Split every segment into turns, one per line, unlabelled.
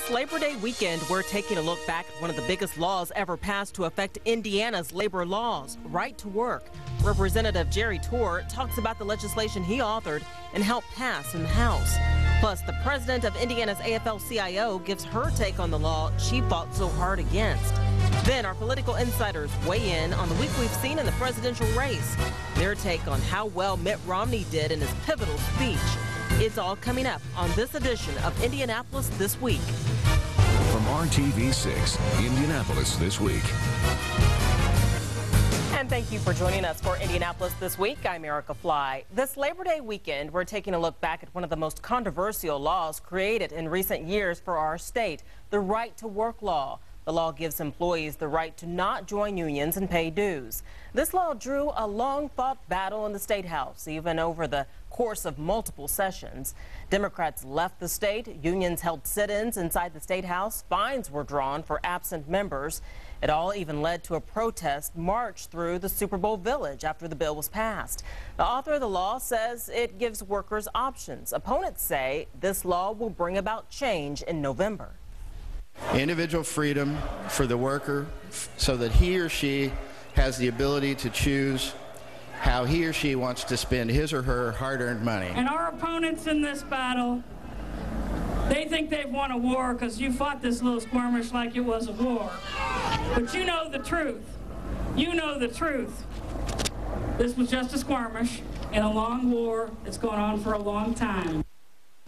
This Labor Day weekend, we're taking a look back at one of the biggest laws ever passed to affect Indiana's labor laws, right to work. Representative Jerry Torr talks about the legislation he authored and helped pass in the House. Plus, the president of Indiana's AFL-CIO gives her take on the law she fought so hard against. Then our political insiders weigh in on the week we've seen in the presidential race. Their take on how well Mitt Romney did in his pivotal speech. It's all coming up on this edition of Indianapolis This Week.
From RTV6, Indianapolis This Week.
And thank you for joining us for Indianapolis This Week. I'm Erica Fly. This Labor Day weekend, we're taking a look back at one of the most controversial laws created in recent years for our state, the Right to Work law. The law gives employees the right to not join unions and pay dues. This law drew a long-fought battle in the State House, even over the course of multiple sessions. Democrats left the state, unions held sit-ins inside the State House, fines were drawn for absent members. It all even led to a protest march through the Super Bowl Village after the bill was passed. The author of the law says it gives workers options. Opponents say this law will bring about change in November.
Individual freedom for the worker so that he or she has the ability to choose how he or she wants to spend his or her hard-earned money.
And our opponents in this battle, they think they've won a war because you fought this little skirmish like it was a war. But you know the truth. You know the truth. This was just a skirmish in a long war that's going on for a long time.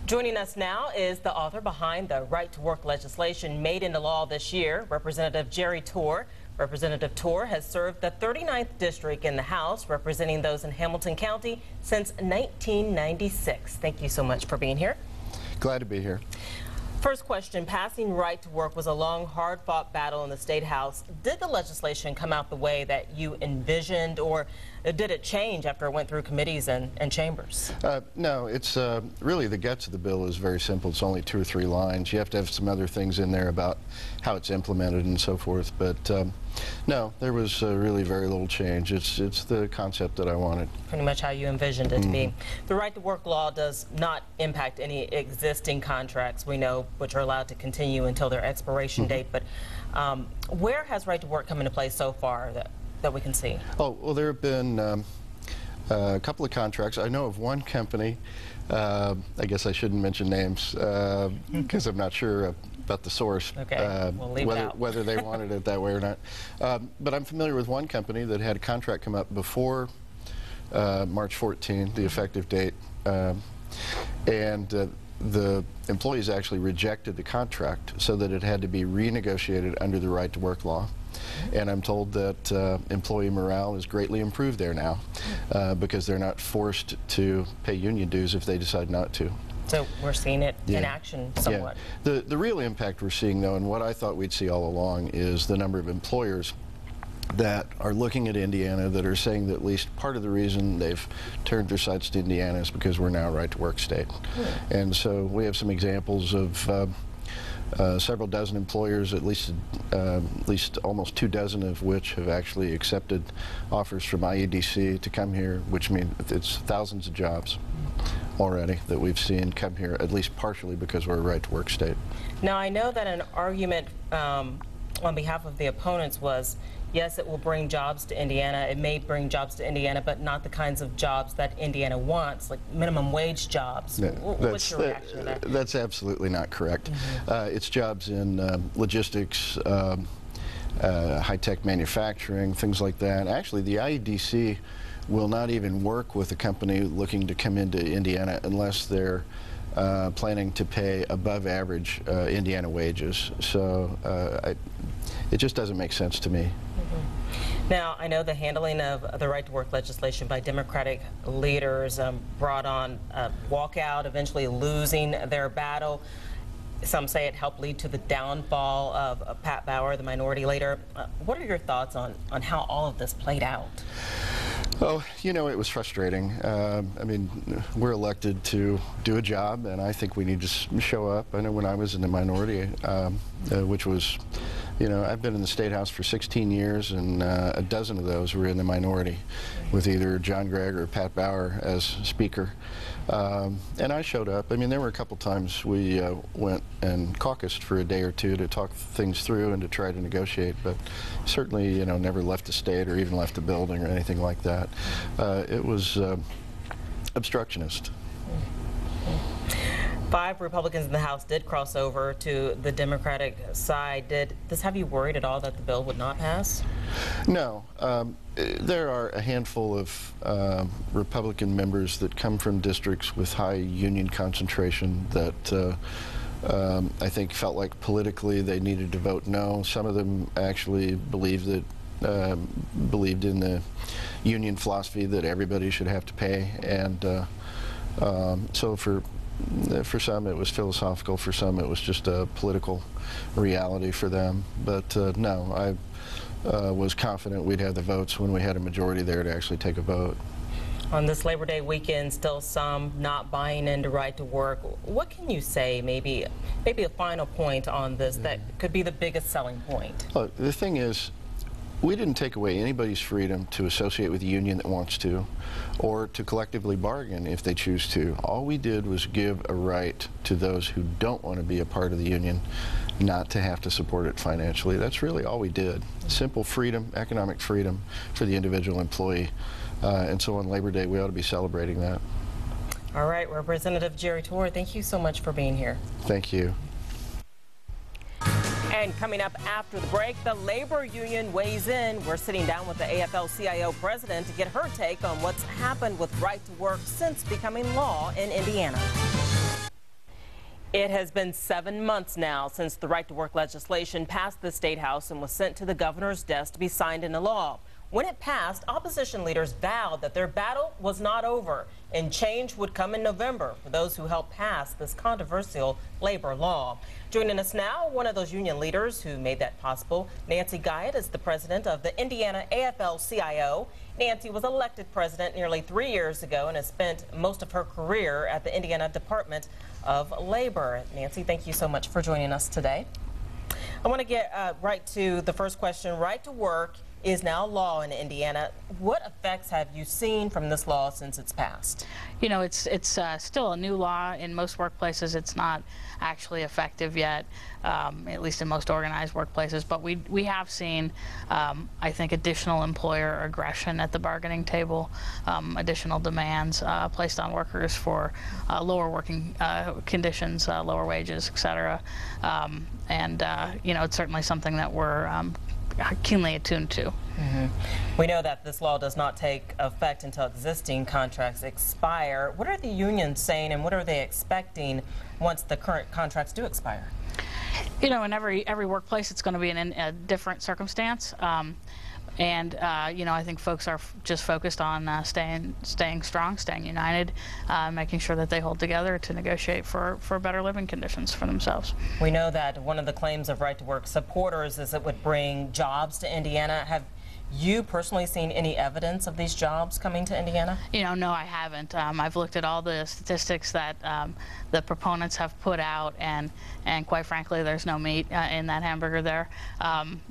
Joining us now is the author behind the Right to Work legislation made into law this year, Representative Jerry Torr. Representative Torr has served the 39th District in the House, representing those in Hamilton County since 1996. Thank you so much for being here.
Glad to be here.
First question, passing Right to Work was a long, hard-fought battle in the State House. Did the legislation come out the way that you envisioned, or did it change after it went through committees and chambers?
No, it's really the guts of the bill is very simple. It's only 2 or 3 lines. You have to have some other things in there about how it's implemented and so forth. But no, there was really very little change. It's the concept that I wanted.
Pretty much how you envisioned it to be. The Right to Work law does not impact any existing contracts, we know, which are allowed to continue until their expiration date. But where has Right to Work come into play so far that we can see? Oh,
well, there have been a couple of contracts. I know of one company, I guess I shouldn't mention names because I'm not sure about the source,
okay. We'll leave it out.
whether they wanted it that way or not. But I'm familiar with one company that had a contract come up before March 14, the effective date, and the employees actually rejected the contract so that it had to be renegotiated under the Right to Work law. And I'm told that employee morale is greatly improved there now because they're not forced to pay union dues if they decide not to.
So we're seeing it in action somewhat.
Yeah. The real impact we're seeing, though, and what I thought we'd see all along, is the number of employers that are looking at Indiana that are saying that at least part of the reason they've turned their sights to Indiana is because we're now a Right to Work state. And so we have some examples of several dozen employers, at least almost 2 dozen of which have actually accepted offers from IEDC to come here, which means it's thousands of jobs already that we've seen come here, at least partially because we're a Right to Work state.
Now, I know that an argument on behalf of the opponents was, yes, it will bring jobs to Indiana. It may bring jobs to Indiana, but not the kinds of jobs that Indiana wants, like minimum wage jobs. What's your reaction to that?
That's absolutely not correct. It's jobs in logistics, high-tech manufacturing, things like that. Actually, the IEDC will not even work with a company looking to come into Indiana unless they're planning to pay above average Indiana wages. So it just doesn't make sense to me.
Now, I know the handling of the Right to Work legislation by Democratic leaders brought on a walkout, eventually losing their battle. Some say it helped lead to the downfall of Pat Bauer, the minority leader. What are your thoughts on how all of this played out?
Oh, you know, it was frustrating. I mean, we're elected to do a job, and I think we need to show up. I know when I was in the minority, which was You know, I've been in the State House for 16 years, and a dozen of those were in the minority, with either John Gregg or Pat Bauer as Speaker. And I showed up. I mean, there were a couple times we went and caucused for a day or two to talk things through and to try to negotiate, but certainly, you know, never left the state or even left the building or anything like that. It was obstructionist.
5 Republicans in the House did cross over to the Democratic side. Did this have you worried at all that the bill would not pass?
No. There are a handful of Republican members that come from districts with high union concentration that I think felt like politically they needed to vote no. Some of them actually believed in the union philosophy that everybody should have to pay, and so for some it was philosophical, for some it was just a political reality for them. But no, I was confident we'd have the votes when we had a majority there to actually take a vote.
On this Labor Day weekend, still some not buying into right to work. What can you say, maybe a final point on this that could be the biggest selling point?
Look, the thing is, we didn't take away anybody's freedom to associate with a union that wants to, or to collectively bargain if they choose to. All we did was give a right to those who don't want to be a part of the union not to have to support it financially. That's really all we did. Simple freedom, economic freedom for the individual employee. And so on Labor Day, we ought to be celebrating that.
All right, Representative Jerry Torr, thank you so much for being here.
Thank you.
And coming up after the break, the labor union weighs in. We're sitting down with the AFL-CIO president to get her take on what's happened with right to work since becoming law in Indiana. It has been 7 months now since the right to work legislation passed the State House and was sent to the governor's desk to be signed into law. When it passed, opposition leaders vowed that their battle was not over and change would come in November for those who helped pass this controversial labor law. Joining us now, one of those union leaders who made that possible, Nancy Guyette is the president of the Indiana AFL-CIO. Nancy was elected president nearly 3 years ago and has spent most of her career at the Indiana Department of Labor. Nancy, thank you so much for joining us today. I want to get right to the first question. Right to work is now law in Indiana. What effects have you seen from this law since it's passed?
You know, it's still a new law. In most workplaces, it's not actually effective yet, at least in most organized workplaces. But we have seen, I think, additional employer aggression at the bargaining table, additional demands placed on workers for lower working conditions, lower wages, et cetera. You know, it's certainly something that we're keenly attuned to.
We know that this law does not take effect until existing contracts expire. What are the unions saying, and what are they expecting once the current contracts do expire?
You know, in every workplace, it's going to be in a different circumstance. You know, I think folks are just focused on staying strong, staying united, making sure that they hold together to negotiate for better living conditions for themselves.
We know that one of the claims of right to work supporters is it would bring jobs to Indiana. Have you personally seen any evidence of these jobs coming to Indiana? You know,
no, I haven't. I've looked at all the statistics that the proponents have put out, and quite frankly, there's no meat in that hamburger there.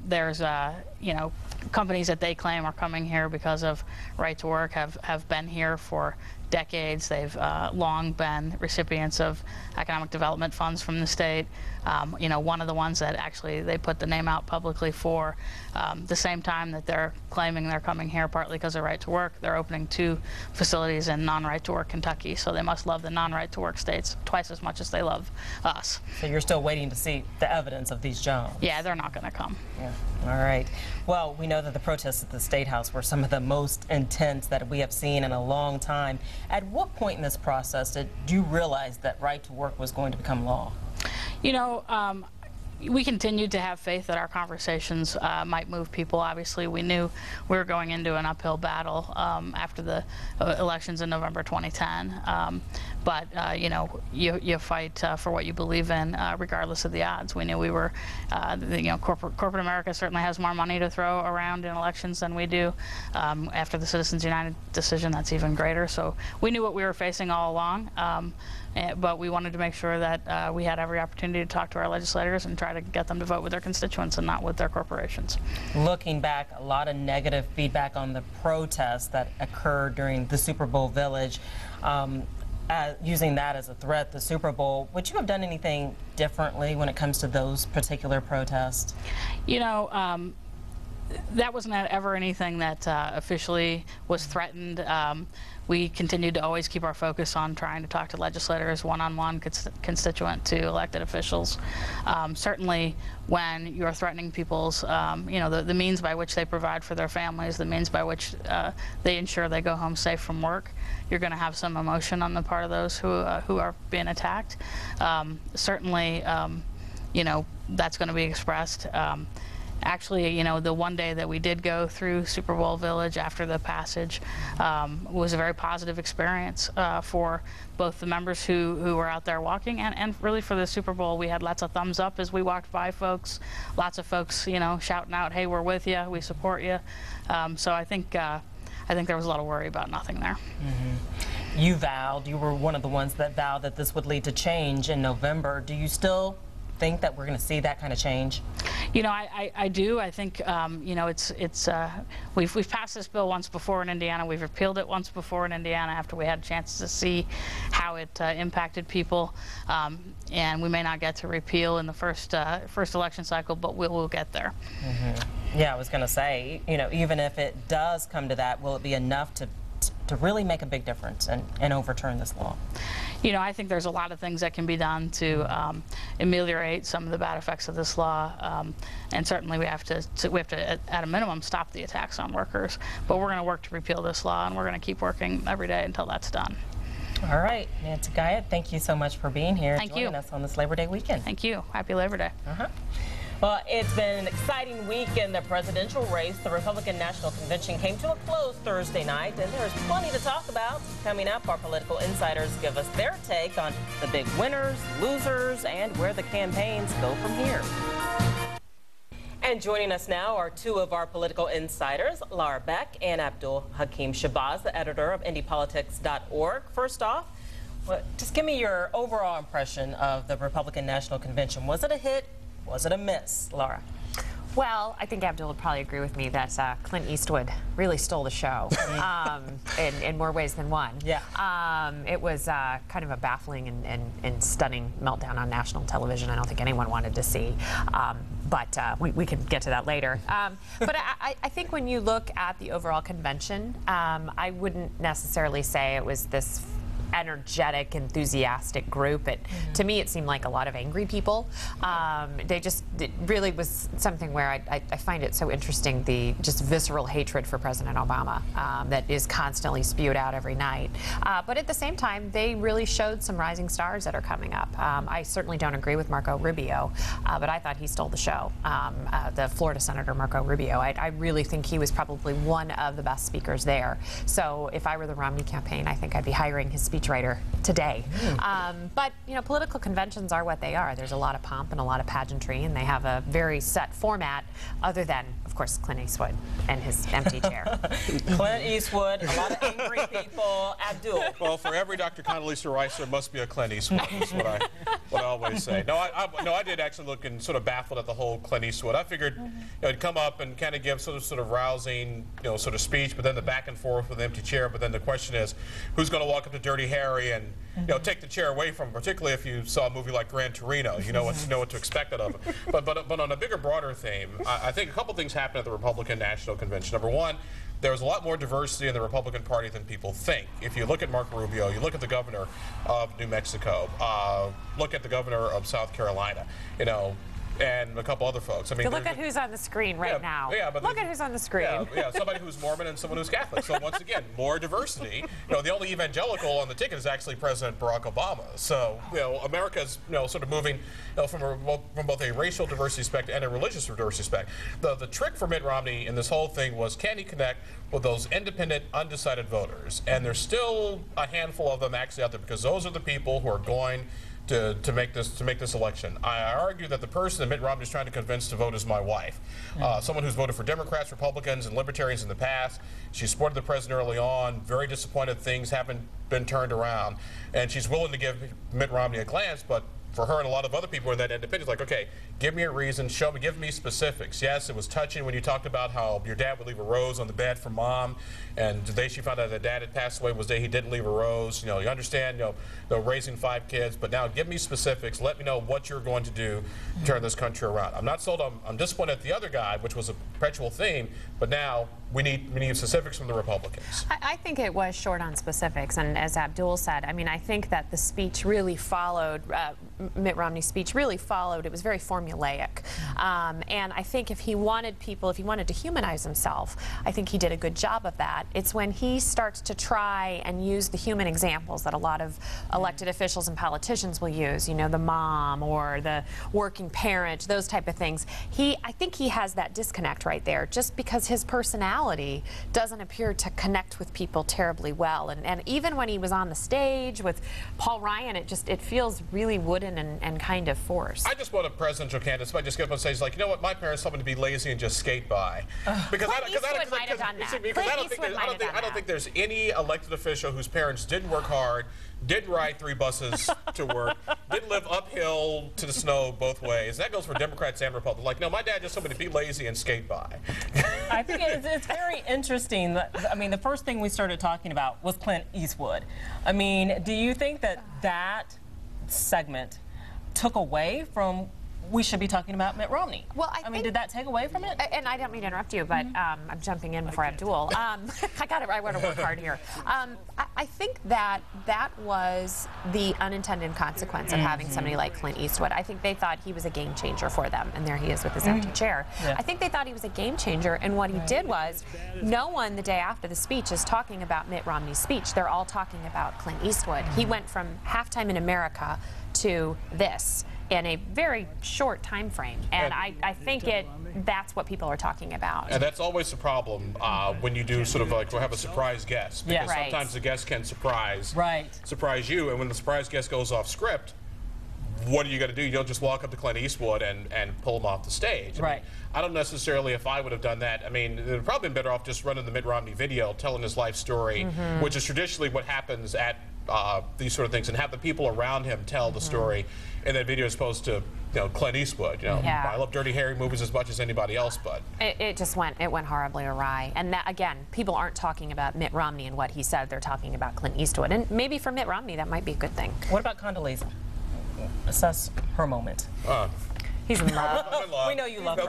There's, you know, companies that they claim are coming here because of right to work have been here for decades. They've long been recipients of economic development funds from the state. You know, one of the ones that actually they put the name out publicly for, the same time that they're claiming they're coming here partly because of right to work, they're opening 2 facilities in non-right to work Kentucky. So they must love the non-right to work states twice as much as they love us.
So you're still waiting to see the evidence of these jobs?
Yeah, they're not going to come.
Yeah. All right. Well, we know that the protests at the State House were some of the most intense that we have seen in a long time. At what point in this process did you realize that right to work was going to become law? You know,
we continued to have faith that our conversations might move people. Obviously, we knew we were going into an uphill battle after the elections in November 2010. but you know, you fight for what you believe in, regardless of the odds. We knew we were, you know, corporate America certainly has more money to throw around in elections than we do. After the Citizens United decision, that's even greater. So we knew what we were facing all along, but we wanted to make sure that we had every opportunity to talk to our legislators and try to get them to vote with their constituents and not with their corporations.
Looking back, a lot of negative feedback on the protests that occurred during the Super Bowl Village. Using that as a threat, the Super Bowl, would you have done anything differently when it comes to those particular protests?
You know, that wasn't ever anything that officially was threatened. We continued to always keep our focus on trying to talk to legislators, one-on-one, constituent to elected officials. Certainly when you're threatening people's, you know, the means by which they provide for their families, the means by which they ensure they go home safe from work, you're going to have some emotion on the part of those who are being attacked. Certainly, you know, that's going to be expressed. Actually, you know, the one day that we did go through Super Bowl Village after the passage was a very positive experience for both the members who were out there walking and really for the Super Bowl. We had lots of thumbs up as we walked by folks, lots of folks, you know, shouting out, hey, we're with you, we support you. So I think there was a lot of worry about nothing there.
Mm-hmm. You were one of the ones that vowed that this would lead to change in November. Do you still think that we're going to see that kind of change?
You know, I do. I think, you know, we've passed this bill once before in Indiana. We've repealed it once before in Indiana after we had a chance to see how it impacted people. And we may not get to repeal in the first election cycle, but we'll get there.
Mm-hmm. Yeah, I was going to say, you know, even if it does come to that, will it be enough to really make a big difference and overturn this law?
You know, I think there's a lot of things that can be done to ameliorate some of the bad effects of this law, and certainly we have to, at a minimum, stop the attacks on workers. But we're going to work to repeal this law, and we're going to keep working every day until that's done.
All right, Nancy Guyette, thank you so much for being here and joining us on this Labor Day weekend.
Thank you. Happy Labor Day.
Well, it's been an exciting week in the presidential race. The Republican National Convention came to a close Thursday night, and there's plenty to talk about. Coming up, our political insiders give us their take on the big winners, losers, and where the campaigns go from here. And joining us now are two of our political insiders, Laura Beck and Abdul Hakim Shabazz, the editor of IndyPolitics.org. First off, just give me your overall impression of the Republican National Convention. Was it a hit? Was it a miss, Laura?
Well, I think Abdul would probably agree with me that Clint Eastwood really stole the show in more ways than one.
Yeah.
It was kind of a baffling and stunning meltdown on national television. I don't think anyone wanted to see. But we can get to that later. But I think when you look at the overall convention, I wouldn't necessarily say it was this energetic, enthusiastic group. To me, it seemed like a lot of angry people. It really was something where I find it so interesting, the just visceral hatred for President Obama that is constantly spewed out every night. But at the same time, they really showed some rising stars that are coming up. I certainly don't agree with Marco Rubio, but I thought he stole the show. The Florida Senator Marco Rubio. I really think he was probably one of the best speakers there. So if I were the Romney campaign, I think I'd be hiring his speechwriter today. But you know, political conventions are what they are. There's a lot of pomp and a lot of pageantry, and they have a very set format, other than, of course, Clint Eastwood and his empty chair.
Clint Eastwood, a lot of angry people. Abdul.
Well, for every Dr. Condoleezza Rice, there must be a Clint Eastwood. Is what I always say. No, I did actually look and sort of baffled at the whole Clint Eastwood. I figured he'd come up and kind of give sort of rousing, sort of speech, but then the back and forth with the empty chair. But then the question is, who's going to walk up to Dirty Harry and take the chair away from him, particularly if you saw a movie like Gran Torino. You know what to expect out of it. But on a bigger, broader theme, I think a couple things happened at the Republican National Convention. Number one, there was a lot more diversity in the Republican Party than people think. If you look at Marco Rubio, you look at the governor of New Mexico, look at the governor of South Carolina, and a couple other folks. I mean,
look at who's on the screen right now.
Yeah, but
look at who's on the screen.
Yeah, somebody who's Mormon and someone who's Catholic. So once again, more diversity. The only evangelical on the ticket is actually President Barack Obama. So America's sort of moving from both a racial diversity aspect and a religious diversity aspect. The trick for Mitt Romney in this whole thing was, can he connect with those independent, undecided voters? And there's still a handful of them actually out there, because those are the people who are going to make this election. I argue that the person that Mitt Romney is trying to convince to vote is my wife, someone who's voted for Democrats, Republicans, and Libertarians in the past. She supported the president early on. Very disappointed things haven't been turned around, and she's willing to give Mitt Romney a glance, but for her and a lot of other people in that independence, like, okay, give me a reason, show me, give me specifics. Yes, it was touching when you talked about how your dad would leave a rose on the bed for mom, and the day she found out that dad had passed away was the day he didn't leave a rose. You understand, raising 5 kids, but now give me specifics. Let me know what you're going to do to turn this country around. I'm not sold. I'm disappointed at the other guy, which was a perpetual theme, but now we need specifics from the Republicans.
I think it was short on specifics, and as Abdul said, I mean, I think that the speech really followed, Mitt Romney's speech really followed, it was very formulaic. And I think if he wanted to humanize himself, I think he did a good job of that. It's when he starts to try and use the human examples that a lot of elected officials and politicians will use, the mom or the working parent, those type of things. I think he has that disconnect right there, just because his personality doesn't appear to connect with people terribly well. And even when he was on the stage with Paul Ryan, it feels really wooden and kind of forced.
I just want a presidential candidate. Somebody just get up on stage like, you know what, my parents told me to be lazy and just skate by. Because I don't think there's any elected official whose parents didn't work hard, didn't ride 3 buses to work, didn't live uphill to the snow both ways. That goes for Democrats and Republicans. Like, no, my dad just told me to be lazy and skate by.
I think it's very interesting. I mean, the first thing we started talking about was Clint Eastwood. I mean, do you think that segment took away from we should be talking about Mitt Romney? Well, I mean, did that take away from it?
And I don't mean to interrupt you, but I'm jumping in before Abdul. I want to work hard here. I think that was the unintended consequence of having somebody like Clint Eastwood. I think they thought he was a game changer for them, and there he is with his empty chair. Yeah. I think they thought he was a game changer, and what he did was, no one the day after the speech is talking about Mitt Romney's speech. They're all talking about Clint Eastwood. He went from Halftime in America to this in a very short time frame, and I think that's what people are talking about.
And that's always the problem when you do sort of like have a surprise guest, because sometimes the guest can surprise you, and when the surprise guest goes off script, what are you going to do? You don't just walk up to Clint Eastwood and pull him off the stage. I don't necessarily, if I would have done that, I mean, it would have probably been better off just running the Mitt Romney video, telling his life story, which is traditionally what happens at these sort of things, and have the people around him tell the story in that video, as opposed to Clint Eastwood. I love Dirty Harry movies as much as anybody else, but
it went horribly awry. And that, again, people aren't talking about Mitt Romney and what he said; they're talking about Clint Eastwood. And maybe for Mitt Romney, that might be a good thing.
What about Condoleezza? Assess her moment.
He's in love.
We know you love her.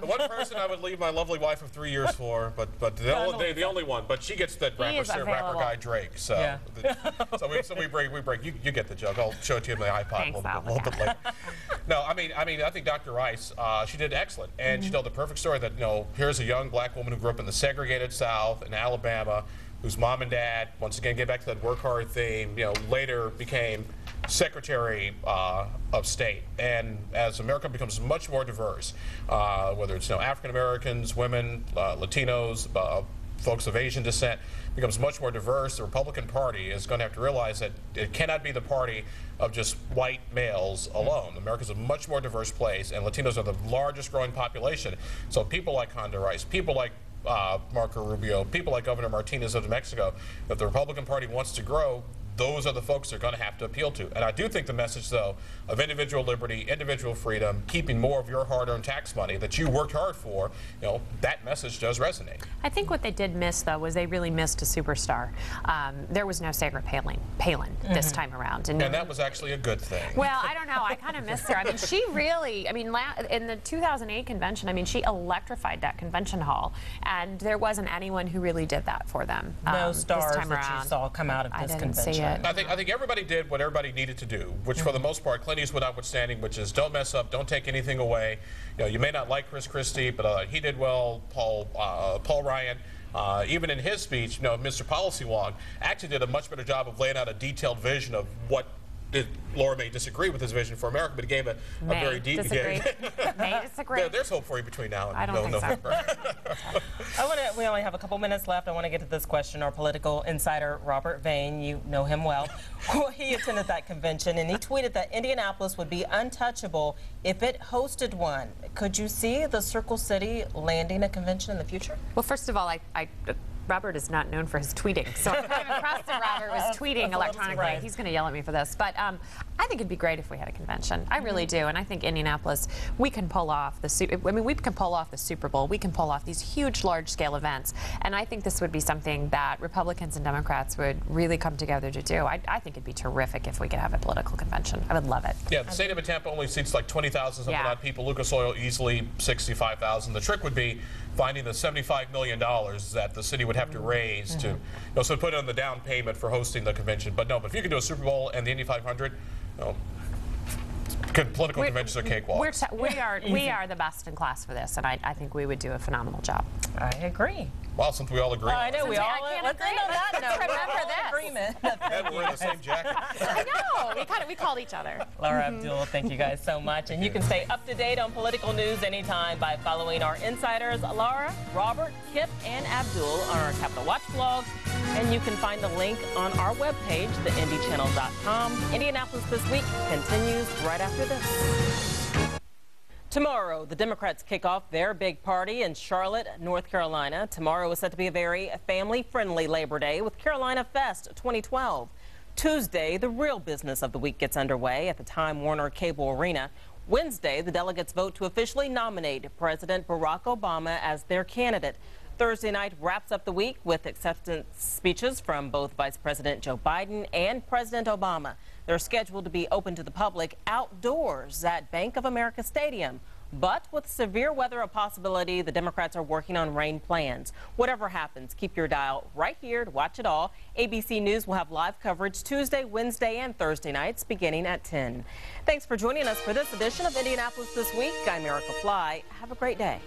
The one person I would leave my lovely wife of 3 years for, but the only one. But she gets that rapper guy Drake. So, so we break. You get the joke. I'll show it to you on the iPod a little bit later. No, I mean, I think Dr. Rice, she did excellent, and she told the perfect story that here's a young black woman who grew up in the segregated South in Alabama, whose mom and dad, once again, get back to that work hard theme, later became Secretary of State. And as America becomes much more diverse, whether it's African Americans, women, Latinos, folks of Asian descent, becomes much more diverse, the Republican Party is going to have to realize that it cannot be the party of just white males alone. America's a much more diverse place, and Latinos are the largest growing population. So people like Condoleezza Rice, people like Marco Rubio, people like Governor Martinez of New Mexico, if the Republican Party wants to grow, those are the folks they're going to have to appeal to. And I do think the message, though, of individual liberty, individual freedom, keeping more of your hard-earned tax money that you worked hard for, that message does resonate.
I think what they did miss, though, was they really missed a superstar. There was no Sarah Palin this time around.
And that was actually a good thing.
Well, I don't know. I kind of missed her. I mean, she really, in the 2008 convention, she electrified that convention hall. And there wasn't anyone who really did that for them.
No stars that you saw come out of this convention.
Guyette.
I think everybody did what everybody needed to do, which for the most part, Clint Eastwood notwithstanding, which is don't mess up, don't take anything away. You know, you may not like Chris Christie, but he did well. Paul Ryan. Even in his speech, you know, Mr. Policy Wong actually did a much better job of laying out a detailed vision of what. Laura may disagree with his vision for America, but he gave a very deep.
Disagree. May disagree.
There's hope for you between now and
I don't think
November.
So.
We only have a couple minutes left. I want to get to this question. Our political insider, Robert Vane, you know him well. He attended that convention, and he tweeted that Indianapolis would be untouchable if it hosted one. Could you see the Circle City landing a convention in the future?
Well, first of all, Robert is not known for his tweeting, so I'm kind of impressed that Robert was tweeting electronically.
Right.
He's going to yell at me for this, but I think it'd be great if we had a convention. I really do, and I think Indianapolis, we can pull off we can pull off the Super Bowl. We can pull off these huge, large-scale events, and I think this would be something that Republicans and Democrats would really come together to do. I think it'd be terrific if we could have a political convention. I would love it.
Yeah, the stadium in Tampa only seats like 20,000 something odd people. Lucas Oil easily 65,000. The trick would be finding the $75 million that the city would have to raise to, so put on the down payment for hosting the convention. But no, but if you could do a Super Bowl and the Indy 500, political conventions are cakewalk.
We are the best in class for this, and I think we would do a phenomenal job.
I agree.
Well, since we all agree.
I know we all.
Let's end on that note. Remember this.
Agreement.
And we're in the same jacket.
I know. We called each other.
Laura Abdul, thank you guys so much. And you can stay up to date on political news anytime by following our insiders, Laura, Robert, Kip, and Abdul on our Capital Watch blog. And you can find the link on our webpage, theindychannel.com. Indianapolis This Week continues right after this. Tomorrow, the Democrats kick off their big party in Charlotte, North Carolina. Tomorrow is set to be a very family-friendly Labor Day with Carolina Fest 2012. Tuesday, the real business of the week gets underway at the Time Warner Cable Arena. Wednesday, the delegates vote to officially nominate President Barack Obama as their candidate. Thursday night wraps up the week with acceptance speeches from both Vice President Joe Biden and President Obama. They're scheduled to be open to the public outdoors at Bank of America Stadium. But with severe weather a possibility, the Democrats are working on rain plans. Whatever happens, keep your dial right here to watch it all. ABC News will have live coverage Tuesday, Wednesday, and Thursday nights beginning at 10. Thanks for joining us for this edition of Indianapolis This Week. I'm Erica Fly. Have a great day.